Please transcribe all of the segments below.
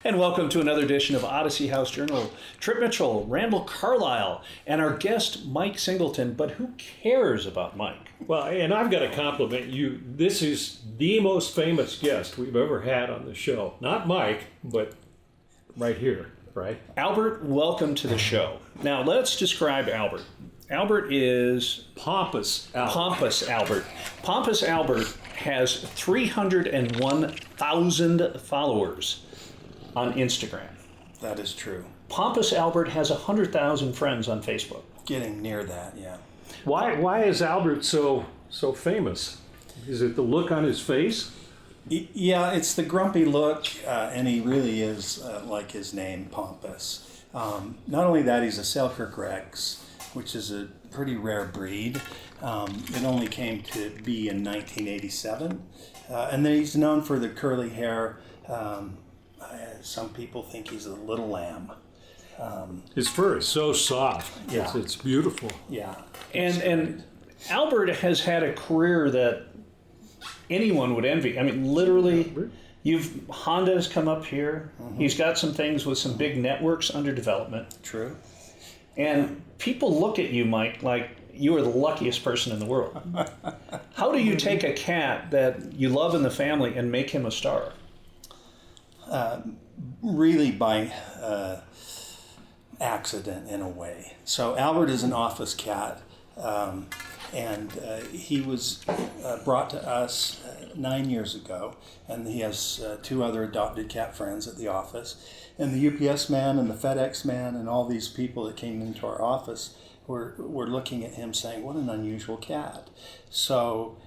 And welcome to another edition of Odyssey House Journal. Trip Mitchell, Randall Carlisle, and our guest Mike Singleton. But who cares about Mike? Well, and I've got to compliment you. This is the most famous guest we've ever had on the show. Not Mike, but right here, right? Albert, welcome to the show. Now, let's describe Albert. Albert is... Pompous Albert. Pompous Albert. Pompous Albert has 301,000 followers on Instagram. That is true. Pompous Albert has 100,000 friends on Facebook. Getting near that, yeah. Why is Albert so famous? Is it the look on his face? Yeah, it's the grumpy look, and he really is like his name, Pompous. Not only that, he's a Selkirk Rex, which is a pretty rare breed. It only came to be in 1987. And then he's known for the curly hair. Some people think he's a little lamb. His fur is so soft. Yeah. It's beautiful. Yeah. And Albert has had a career that anyone would envy. I mean, literally, Honda has come up here. Mm-hmm. He's got some things with some big networks under development. True. And people look at you, Mike, like you are the luckiest person in the world. How do you take a cat that you love in the family and make him a star? Really by accident in a way. So Albert is an office cat, and he was brought to us 9 years ago, and he has two other adopted cat friends at the office. And the UPS man and the FedEx man and all these people that came into our office were looking at him saying, what an unusual cat. So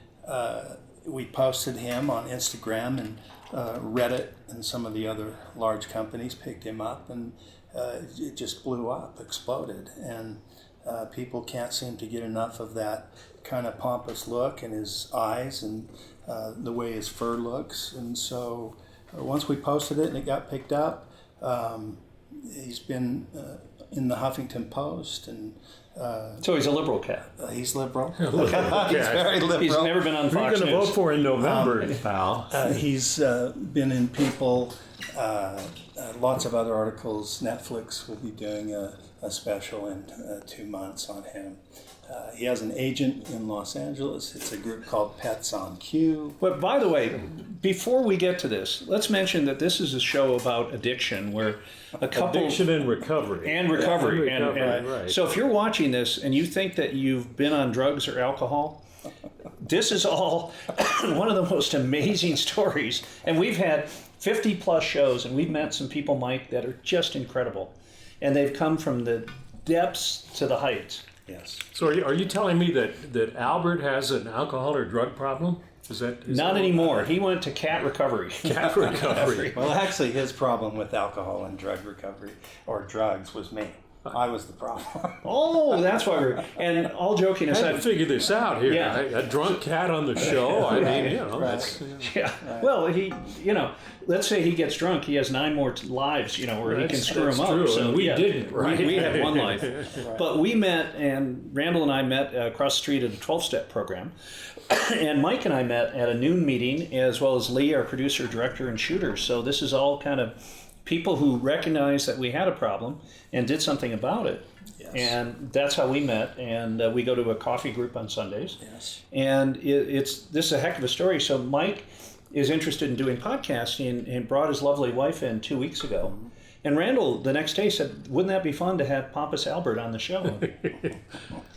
we posted him on Instagram, and Reddit and some of the other large companies picked him up, and it just blew up, exploded. And people can't seem to get enough of that kind of pompous look in his eyes and the way his fur looks. And so once we posted it and it got picked up, he's been in the Huffington Post, and so he's a liberal cat. He's liberal. He's very liberal. He's never been on Fox Who are you going to vote for in November, pal? He's been in People, lots of other articles. Netflix will be doing a special in 2 months on him. He has an agent in Los Angeles. It's a group called Pets on Cue. But by the way, before we get to this, let's mention that this is a show about addiction, where a couple... Addiction and recovery. And recovery. Yeah, right. So if you're watching this and you think that you've been on drugs or alcohol, this is all one of the most amazing stories. And we've had 50 plus shows, and we've met some people, Mike, that are just incredible. And they've come from the depths to the heights. Yes. So are you telling me that Albert has an alcohol or drug problem? Is Not anymore. He went to cat recovery. Cat recovery. Well, actually, his problem with alcohol and drug recovery, or drugs, was me. I was the problem. Oh, that's why we're... And all joking I had aside... to figure this out here. Yeah. A drunk cat on the show. I mean, that's... Yeah. Right. Well, he, let's say he gets drunk, he has 9 more lives, where he can screw him up. True. So And we didn't, right? We had one life. Right. But we met, and Randall and I met across the street at a 12-step program. And Mike and I met at a noon meeting, as well as Lee, our producer, director, and shooter. So this is all kind of people who recognized that we had a problem and did something about it. Yes. And that's how we met, and we go to a coffee group on Sundays. Yes. And this is a heck of a story. So Mike is interested in doing podcasting and brought his lovely wife in 2 weeks ago. Mm-hmm. And Randall the next day said, wouldn't that be fun to have Pompous Albert on the show?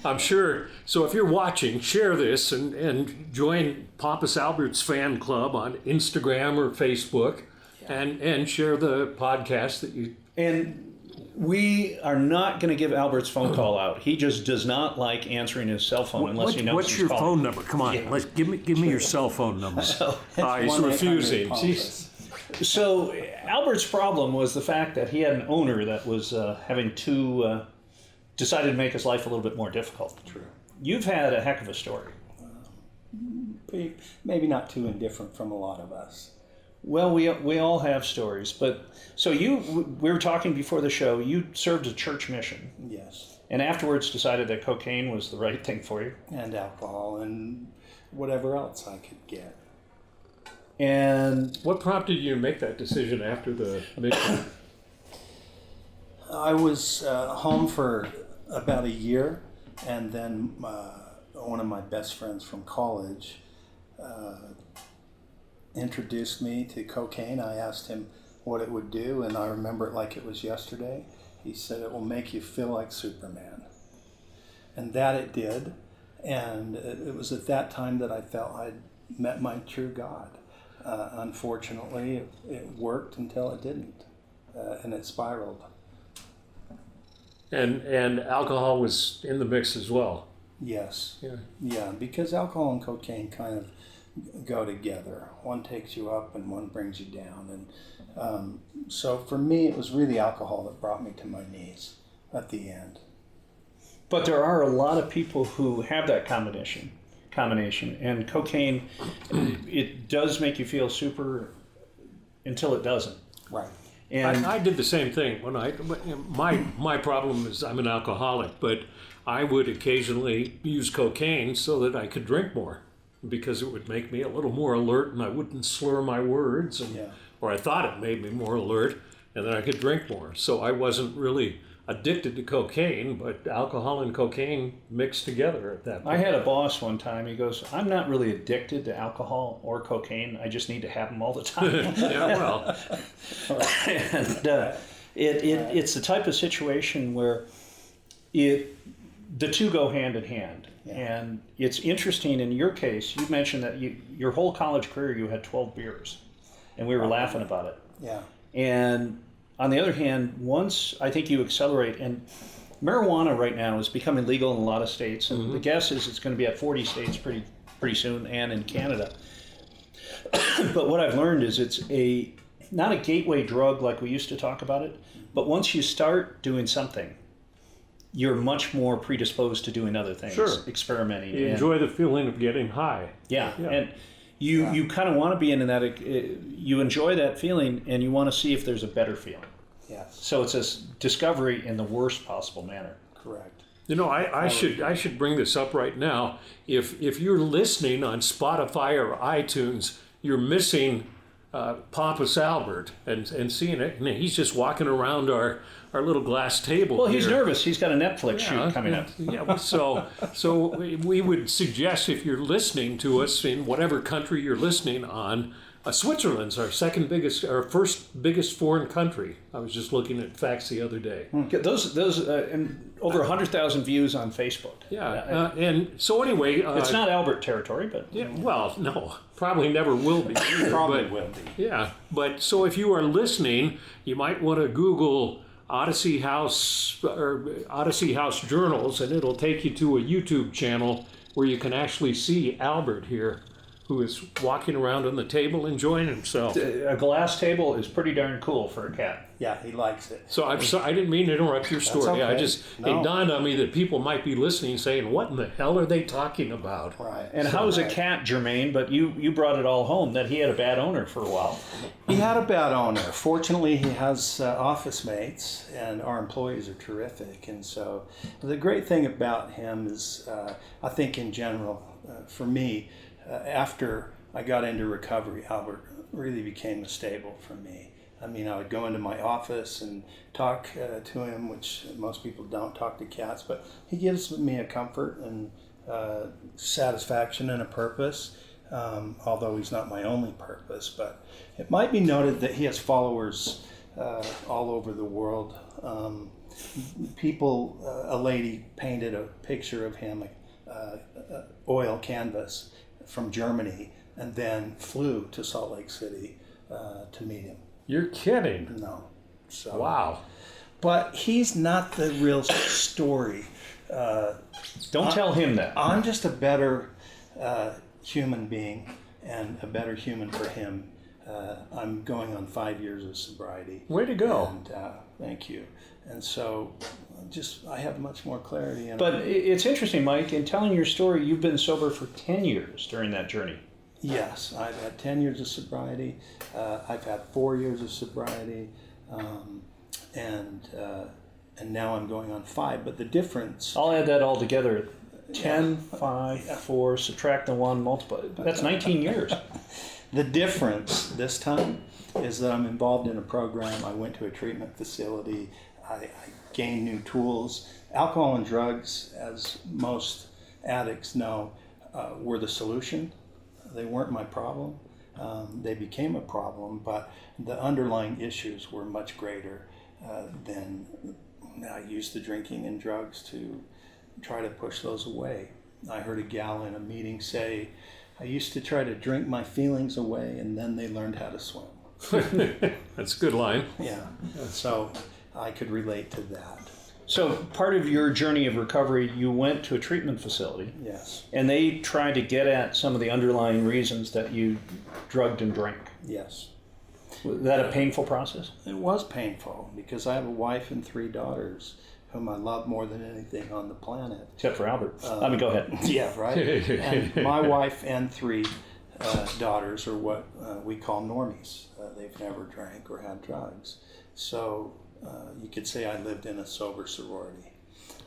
I'm sure. So if you're watching, share this and join Pompous Albert's fan club on Instagram or Facebook, and share the podcast that you... And we are not going to give Albert's phone call out. He just does not like answering his cell phone unless he knows What's your phone number? Come on, give me your cell phone number. So, he's refusing. Jeez. So Albert's problem was the fact that he had an owner that was decided to make his life a little bit more difficult. True. You've had a heck of a story. Maybe not too indifferent from a lot of us. Well, we all have stories, but so we were talking before the show. You served a church mission. Yes. And afterwards decided that cocaine was the right thing for you. And alcohol and whatever else I could get. And What prompted you to make that decision after the mission? I was home for about a year, and then one of my best friends from college introduced me to cocaine. I asked him what it would do, and I remember it like it was yesterday. He said it will make you feel like Superman. And that it did. And it was at that time that I felt I'd met my true God. Unfortunately, it worked until it didn't, and it spiraled. And alcohol was in the mix as well. Yes. Yeah. Yeah, because alcohol and cocaine kind of go together. One takes you up and one brings you down. And so for me, it was really alcohol that brought me to my knees at the end. but there are a lot of people who have that combination, and cocaine, it does make you feel super until it doesn't. Right. And I did the same thing when my problem is I'm an alcoholic, but I would occasionally use cocaine so that I could drink more, because it would make me a little more alert and I wouldn't slur my words, and, or I thought it made me more alert, and then I could drink more. So I wasn't really addicted to cocaine, but alcohol and cocaine mixed together at that point. I had a boss one time, he goes, I'm not really addicted to alcohol or cocaine, I just need to have them all the time. Yeah, well, And it's the type of situation where the two go hand in hand. Yeah. And it's interesting in your case, you mentioned that your whole college career you had 12 beers, and we were laughing about it. Yeah. And on the other hand, once I think you accelerate, and marijuana right now is becoming legal in a lot of states, and the guess is it's going to be at 40 states pretty soon, and in Canada. But what I've learned is it's not a gateway drug like we used to talk about it, but once you start doing something, you're much more predisposed to doing other things, Sure. experimenting. you enjoy the feeling of getting high. Yeah, Yeah. and you kind of want to be in that, you enjoy that feeling, and you want to see if there's a better feeling. Yes. So it's a discovery in the worst possible manner. Correct. You know, I should bring this up right now. If you're listening on Spotify or iTunes, you're missing Pompous Albert and seeing it, and he's just walking around our little glass table. Well, he's here. nervous. He's got a Netflix shoot coming up. Yeah, so we would suggest, if you're listening to us in whatever country you're listening on, Switzerland's our first biggest foreign country. I was just looking at facts the other day. Those and over 100,000 views on Facebook. Yeah, and so anyway, It's not Albert territory, but yeah, well, no, probably never will be. Probably but, will be. Yeah, but so if you are listening, you might want to Google Odyssey House Journals, and it'll take you to a YouTube channel where you can actually see Albert here, who is walking around on the table enjoying himself. a glass table is pretty darn cool for a cat. Yeah, he likes it. So I didn't mean to interrupt your story. okay. It dawned on me that people might be listening saying, what in the hell are they talking about? Right. And how's a cat, Jermaine? But you brought it all home that he had a bad owner for a while. He had a bad owner. Fortunately, he has office mates, and our employees are terrific. And so the great thing about him is, I think in general, for me, after I got into recovery, Albert really became a staple for me. I mean, I would go into my office and talk to him, which most people don't talk to cats, but he gives me a comfort and satisfaction and a purpose, although he's not my only purpose. But it might be noted that he has followers all over the world. A lady painted a picture of him, oil canvas from Germany, and then flew to Salt Lake City to meet him. You're kidding. No. So, Wow. but he's not the real story. Don't tell him that. I'm just a better human being and a better human for him. I'm going on 5 years of sobriety. Way to go. And thank you. And so I have much more clarity. And But it's interesting, Mike, in telling your story, you've been sober for 10 years during that journey. yes, I've had 10 years of sobriety. I've had 4 years of sobriety. And now I'm going on 5. But the difference... I'll add that all together. 10, 5, 4, subtract the 1, multiply. That's 19 years. The difference this time is that I'm involved in a program. I went to a treatment facility. I gained new tools. Alcohol and drugs, as most addicts know, were the solution. They weren't my problem. They became a problem, but the underlying issues were much greater than I used the drinking and drugs to try to push those away. I heard a gal in a meeting say, I used to try to drink my feelings away and then they learned how to swim. That's a good line. Yeah, so I could relate to that. So part of your journey of recovery, you went to a treatment facility. Yes, And they tried to get at some of the underlying reasons that you drugged and drank. yes. Was that a painful process? It was painful because I have a wife and 3 daughters whom I love more than anything on the planet. Except for Albert. Go ahead. Yeah, right? And my wife and 3 daughters are what we call normies. They've never drank or had drugs. So you could say I lived in a sober sorority.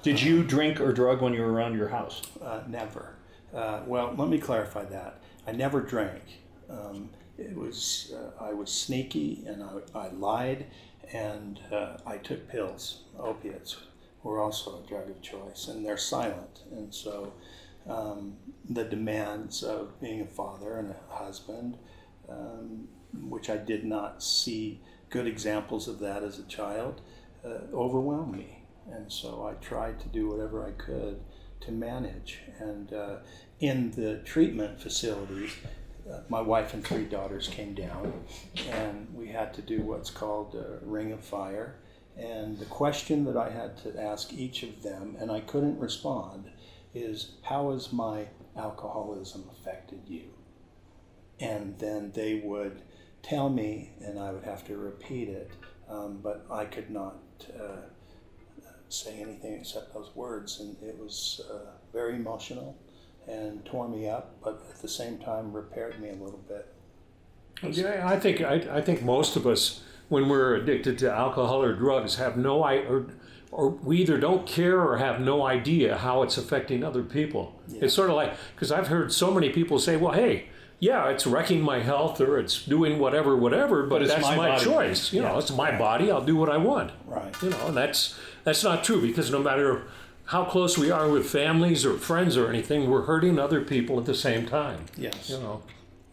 Did you drink or drug when you were around your house? Never. Well, let me clarify that. I never drank. I was sneaky and I lied and I took pills. Opiates were also a drug of choice and they're silent. And so the demands of being a father and a husband, which I did not see good examples of that as a child, overwhelmed me. And so I tried to do whatever I could to manage. And in the treatment facility, my wife and 3 daughters came down, and we had to do what's called a ring of fire. And the question that I had to ask each of them, and I couldn't respond, is how has my alcoholism affected you? And then they would tell me, and I would have to repeat it, but I could not say anything except those words, and it was very emotional and tore me up, but at the same time repaired me a little bit. Yeah, I think most of us, when we're addicted to alcohol or drugs, have no or we either don't care or have no idea how it's affecting other people. Yeah. It's sort of like, because I've heard so many people say, well, hey, yeah, it's wrecking my health or it's doing whatever, but that's my choice. You know, it's my body. I'll do what I want. Right. You know, and that's not true, because no matter how close we are with families or friends or anything, we're hurting other people at the same time. Yes. You know.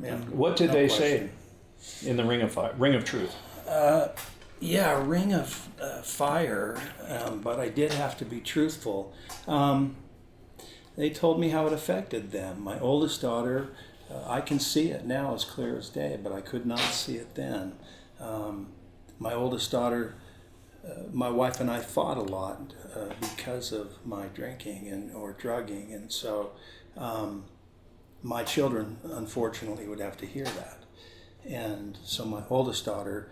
Yeah. What did they say in the ring of fire, ring of truth? Yeah, ring of fire, but I did have to be truthful. They told me how it affected them. My oldest daughter, I can see it now as clear as day, but I could not see it then. My oldest daughter, my wife and I fought a lot because of my drinking or drugging, and so my children, unfortunately, would have to hear that. And so my oldest daughter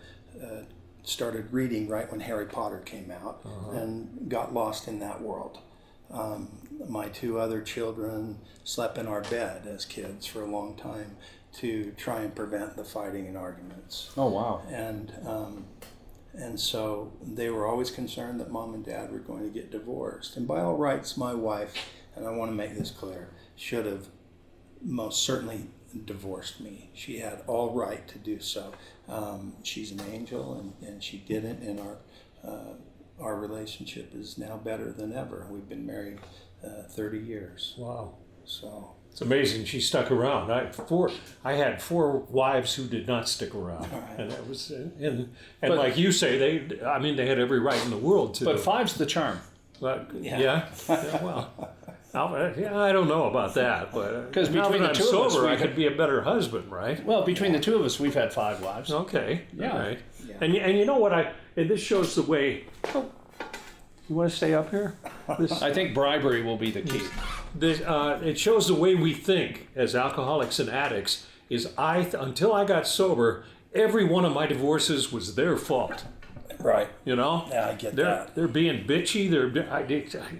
started reading right when Harry Potter came out and got lost in that world. My 2 other children slept in our bed as kids for a long time to try and prevent the fighting and arguments. Oh, wow. And so they were always concerned that Mom and Dad were going to get divorced. And by all rights, my wife, and I want to make this clear, should have most certainly divorced me. She had all right to do so. She's an angel, and she didn't, and our relationship is now better than ever. We've been married 30 years. Wow. So it's amazing she stuck around. I had 4 wives who did not stick around, right. And that was but, like you say, they had every right in the world to. But 5's the charm. But yeah, well, I don't know about that, but because now between that the I'm 2 of us, sober, I could be a better husband, right? Well, between the 2 of us, we've had 5 wives. Okay, Yeah. all right. Yeah. And you know what? And this shows the way. Oh, you want to stay up here? I think bribery will be the key. It shows the way we think as alcoholics and addicts. Until I got sober, every one of my divorces was their fault. right. You know? Yeah, I get that. They're being bitchy.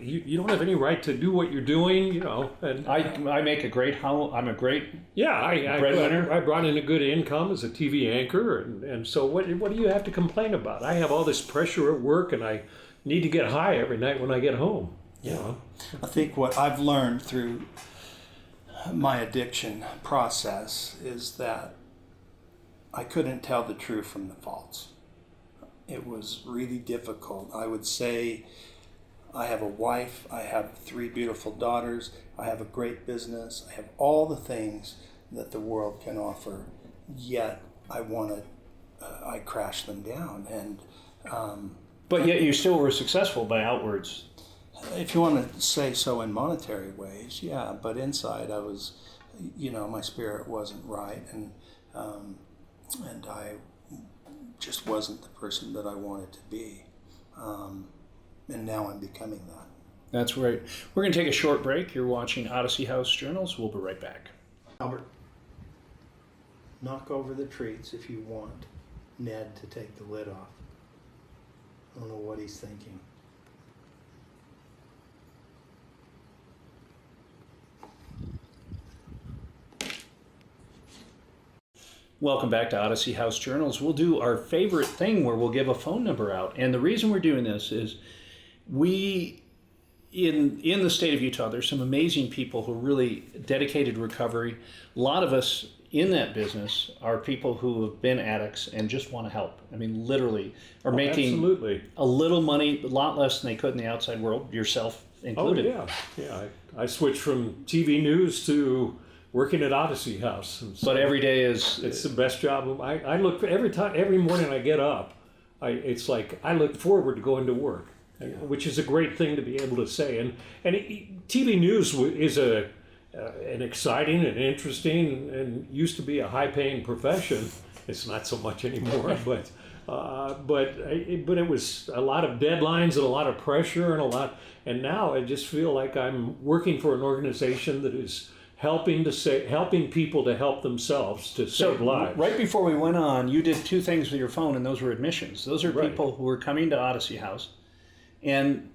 You don't have any right to do what you're doing. You know. And I make a great I'm a great breadwinner. I brought in a good income as a TV anchor, and so what do you have to complain about? I have all this pressure at work, and I need to get high every night when I get home. Yeah. You know? I think what I've learned through my addiction process is that I couldn't tell the true from the false. It was really difficult. I would say I have a wife, I have 3 beautiful daughters, I have a great business, I have all the things that the world can offer, yet I crash them down. And But yet you still were successful by outwards. if you want to say so in monetary ways, yeah, but inside I was, my spirit wasn't right, and I just wasn't the person that I wanted to be. And now I'm becoming that. That's right. We're going to take a short break. You're watching Odyssey House Journals. We'll be right back. Albert, knock over the treats if you want Ned to take the lid off. I don't know what he's thinking. Welcome back to Odyssey House Journals. We'll do our favorite thing where we'll give a phone number out. And the reason we're doing this is in the state of Utah, there's some amazing people who are really dedicated to recovery. A lot of us in that business are people who have been addicts and just want to help. I mean, literally are making absolutely a little money, a lot less than they could in the outside world, yourself included. Oh yeah. I switched from TV news to working at Odyssey House. And so But every day is... it's the best job. I look for every morning I get up. It's like I look forward to going to work, which is a great thing to be able to say. And TV news is an exciting and interesting and used to be a high-paying profession. It's not so much anymore, but it was a lot of deadlines and a lot of pressure and now I just feel like I'm working for an organization that is helping people to help themselves to save lives. Right before we went on, you did 2 things with your phone, and those were admissions. Those are Right. people who are coming to Odyssey House, and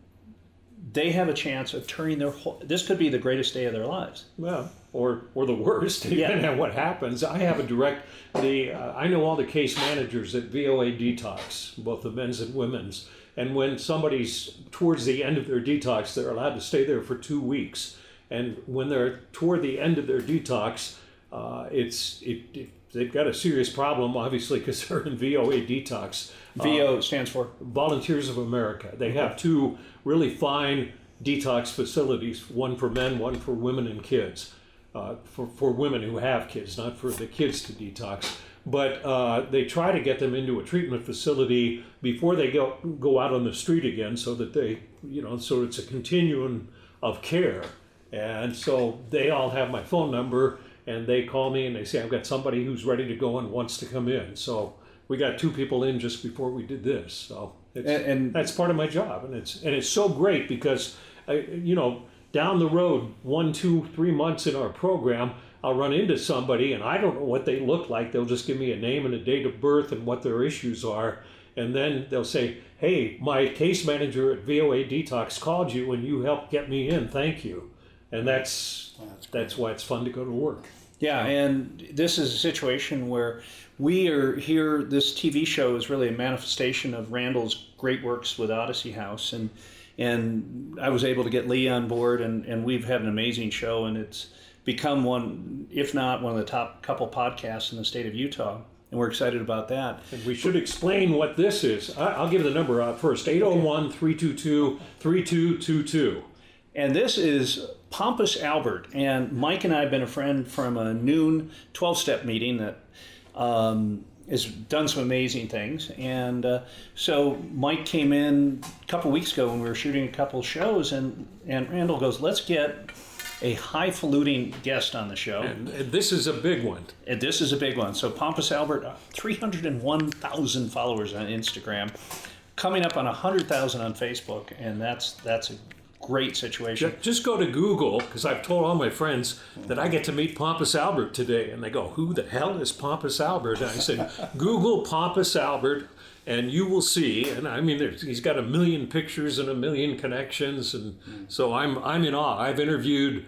they have a chance of turning this could be the greatest day of their lives. Well, or the worst, depending on what happens. I have I know all the case managers at VOA Detox, both the men's and women's, and when somebody's towards the end of their detox, they're allowed to stay there for 2 weeks. And when they're toward the end of their detox, they've got a serious problem, obviously, because they're in VOA Detox. VO stands for? Volunteers of America. They have 2 really fine detox facilities, one for men, one for women and kids. For women who have kids, not for the kids to detox. But they try to get them into a treatment facility before they go out on the street again, so that so it's a continuum of care. And so they all have my phone number, and they call me and they say, I've got somebody who's ready to go and wants to come in. So we got 2 people in just before we did this. So that's part of my job. And it's so great because, down the road, 1, 2, 3 months in our program, I'll run into somebody and I don't know what they look like. They'll just give me a name and a date of birth and what their issues are. And then they'll say, hey, my case manager at VOA Detox called you and you helped get me in. Thank you. And that's why it's fun to go to work. Yeah, and this is a situation where we are here. This TV show is really a manifestation of Randall's great works with Odyssey House, and I was able to get Lee on board, and we've had an amazing show, and it's become one, if not one of the top couple podcasts in the state of Utah, and we're excited about that. And we should explain what this is. I'll give the number out first, 801-322-3222. And this is Pompous Albert. And Mike and I have been a friend from a noon 12-step meeting that has done some amazing things. And so Mike came in a couple weeks ago when we were shooting a couple shows, and Randall goes, let's get a highfalutin guest on the show. And this is a big one. And this is a big one. So Pompous Albert, 301,000 followers on Instagram, coming up on 100,000 on Facebook, and that's a great situation. Just go to Google, because I've told all my friends that I get to meet Pompous Albert today, and they go, who the hell is Pompous Albert? And I said, Google Pompous Albert, and you will see. And I mean, he's got 1 million pictures and 1 million connections, and so I'm in awe. I've interviewed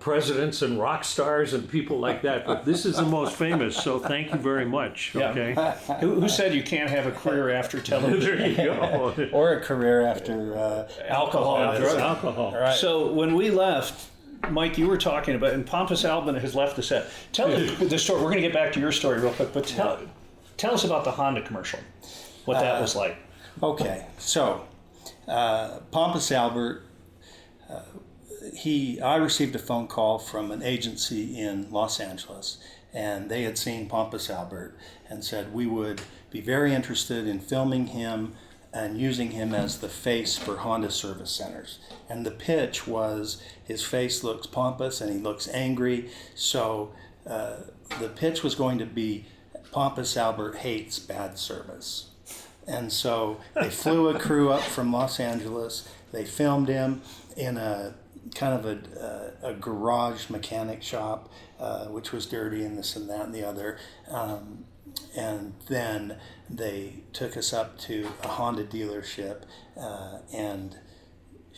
presidents and rock stars and people like that, but this is the most famous, so thank you very much. Okay. Who said you can't have a career after television? There you go. Or a career after Alcohol and drugs. Alcohol. Right. So when we left, Mike, you were talking about, and Pompous Albert has left the set. Tell the story. We're going to get back to your story real quick, but tell us about the Honda commercial, what that was like. Okay, so Pompous Albert, I received a phone call from an agency in Los Angeles, and they had seen Pompous Albert and said we would be very interested in filming him and using him as the face for Honda service centers. And the pitch was his face looks pompous and he looks angry, so the pitch was going to be Pompous Albert hates bad service. And so they flew a crew up from Los Angeles. They filmed him in a kind of a garage mechanic shop, which was dirty and this and that and the other. And then they took us up to a Honda dealership, and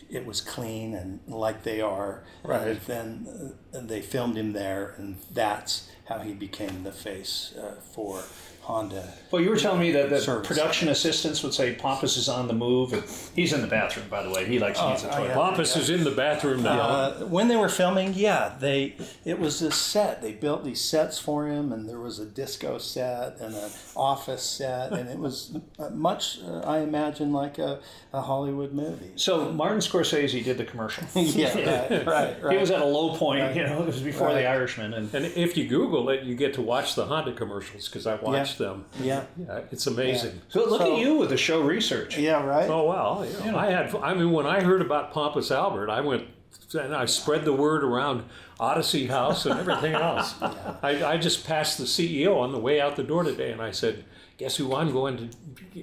it was clean and like they are. Right. And then they filmed him there, and that's how he became the face for Honda. Well, you were telling me that the Service. production assistants would say Pompous is on the move, and he's in the bathroom, by the way. He likes to use the toilet. yeah. Pompous is in the bathroom now. When they were filming, it was this set. They built these sets for him, and there was a disco set and an office set, and it was much, I imagine, like a Hollywood movie. So Martin Scorsese did the commercial. Yeah, right. He was at a low point, it was before The Right. Irishman. And And if you Google it, you get to watch the Honda commercials because I watched them. Yeah. Yeah, it's amazing. so look So- at you with the show research. Yeah, right. Oh well, when I heard about Pompous Albert, I went and I spread the word around Odyssey House and everything else. I just passed the CEO on the way out the door today, and I said, "Guess who I'm going to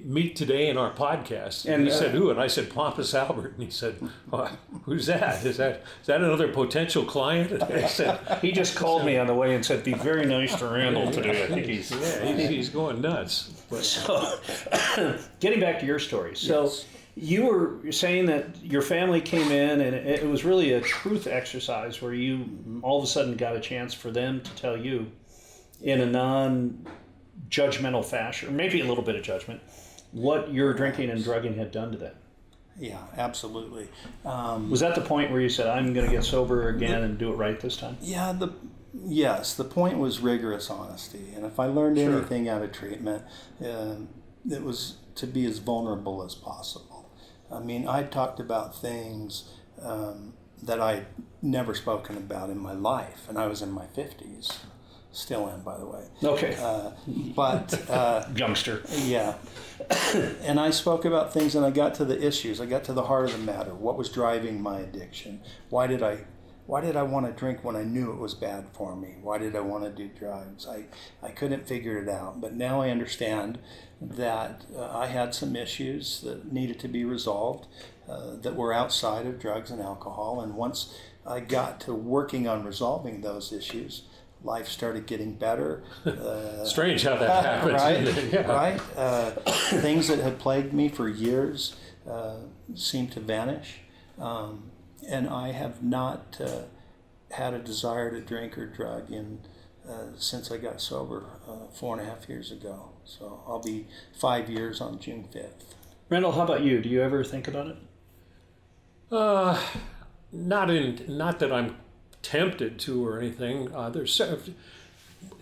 meet today in our podcast?" And he said, "Who?" And I said, "Pompous Albert." And he said, "Who's that? Is that another potential client?" And I said, He just called me on the way and said, "Be very nice to Randall today." I think he's going nuts. But, So, getting back to your story. So, Yes. you were saying that your family came in and it was really a truth exercise where you all of a sudden got a chance for them to tell you in a non-judgmental fashion, or maybe a little bit of judgment, what your drinking and drugging had done to them. Yeah, absolutely. Was that the point where you said, I'm going to get sober again and do it right this time? Yeah, yes, the point was rigorous honesty. And if I learned anything out of treatment, it was to be as vulnerable as possible. I mean, I talked about things that I'd never spoken about in my life, and I was in my 50s. Still am, by the way. Okay. Youngster. Yeah. And I spoke about things and I got to the issues. I got to the heart of the matter. What was driving my addiction? Why did I want to drink when I knew it was bad for me? Why did I want to do drugs? I couldn't figure it out. But now I understand that I had some issues that needed to be resolved that were outside of drugs and alcohol. And once I got to working on resolving those issues, life started getting better. strange how that happens. Right, isn't it? Yeah. right. Things that had plagued me for years seemed to vanish. And I have not had a desire to drink or drug since I got sober 4.5 years ago. So I'll be 5 years on June 5th. Randall, how about you? Do you ever think about it? Not that I'm tempted to or anything.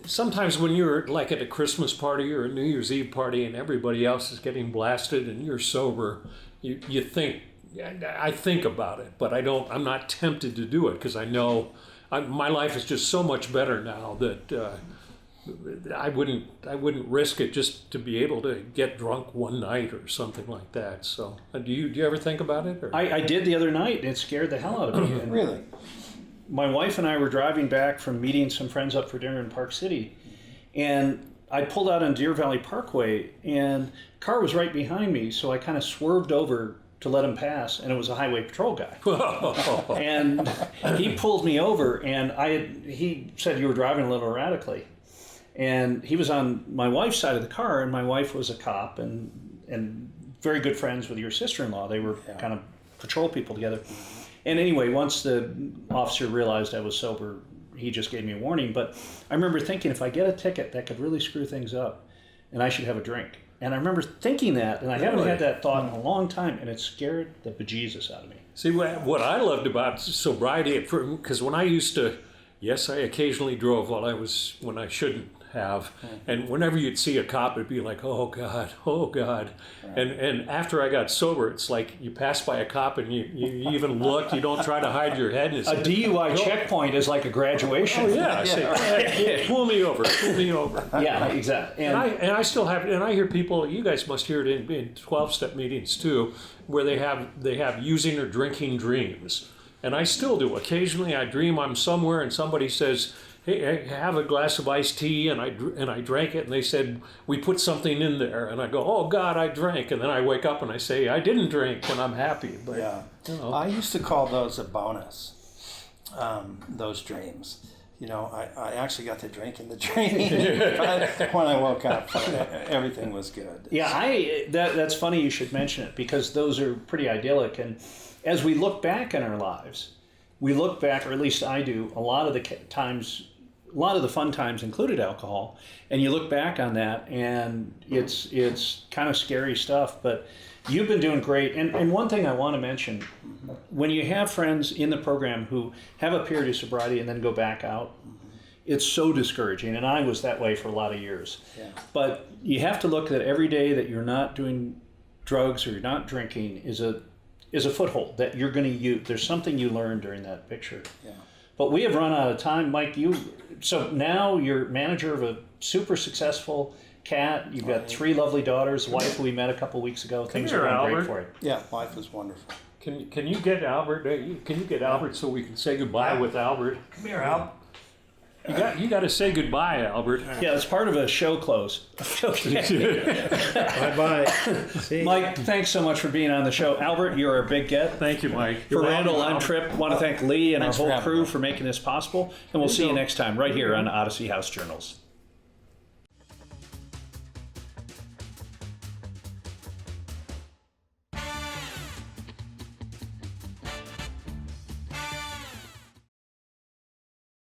Sometimes when you're like at a Christmas party or a New Year's Eve party and everybody else is getting blasted and you're sober, you think. I think about it, but I'm not tempted to do it because I know my life is just so much better now that I wouldn't risk it just to be able to get drunk one night or something like that. So do you ever think about it? Or? I did the other night, and it scared the hell out of me. And Really? my wife and I were driving back from meeting some friends up for dinner in Park City, and I pulled out on Deer Valley Parkway, and the car was right behind me, so I kind of swerved over to let him pass, and it was a highway patrol guy. And he pulled me over, and he said you were driving a little erratically. And he was on my wife's side of the car, and my wife was a cop and very good friends with your sister-in-law. They were kind of patrol people together. And anyway, once the officer realized I was sober, he just gave me a warning. But I remember thinking, if I get a ticket, that could really screw things up, and I should have a drink. And I remember thinking that, and I haven't had that thought in a long time, and it scared the bejesus out of me. See, what I loved about sobriety, because when I used to, yes, I occasionally drove when I shouldn't have, and whenever you'd see a cop, it'd be like, oh God, oh God. Right. And after I got sober, it's like you pass by a cop and you even look, you don't try to hide your head. A DUI checkpoint is like a graduation. Oh yeah, say, pull me over. Yeah, exactly. And I still have, and I hear people, you guys must hear it in 12-step meetings too, where they have using or drinking dreams. And I still do. Occasionally I dream I'm somewhere and somebody says, hey, have a glass of iced tea, and I drank it, and they said, we put something in there, and I go, oh God, I drank, and then I wake up and I say, I didn't drink, and I'm happy. But, yeah. You know. I used to call those a bonus, those dreams. You know, I actually got to drink in the dream, but when I woke up, everything was good. Yeah, that's funny you should mention it, because those are pretty idyllic, and as we look back in our lives, we look back, or at least I do, a lot of the fun times included alcohol, and you look back on that, and it's kind of scary stuff, but you've been doing great. And one thing I want to mention, when you have friends in the program who have a period of sobriety and then go back out, it's so discouraging, and I was that way for a lot of years. Yeah. But you have to look at every day that you're not doing drugs or you're not drinking is a foothold that you're going to use. There's something you learned during that picture. Yeah. But we have run out of time. Mike, so now you're manager of a super successsual cat. You've got 3 lovely daughters, a wife who we met a couple weeks ago. Things are going great for you. Yeah, life is wonderful. Can you get Albert? Can you get Albert so we can say goodbye with Albert? Come here, Al. You got to say goodbye, Albert. Yeah, it's part of a show close. Bye-bye. See? Mike, thanks so much for being on the show. Albert, you're our big get. Thank you, Mike. For Randall, I'm Tripp. Want to thank Lee and our Thanks for whole having crew me. for making this possible. And we'll see you next time right here on Odyssey House Journals.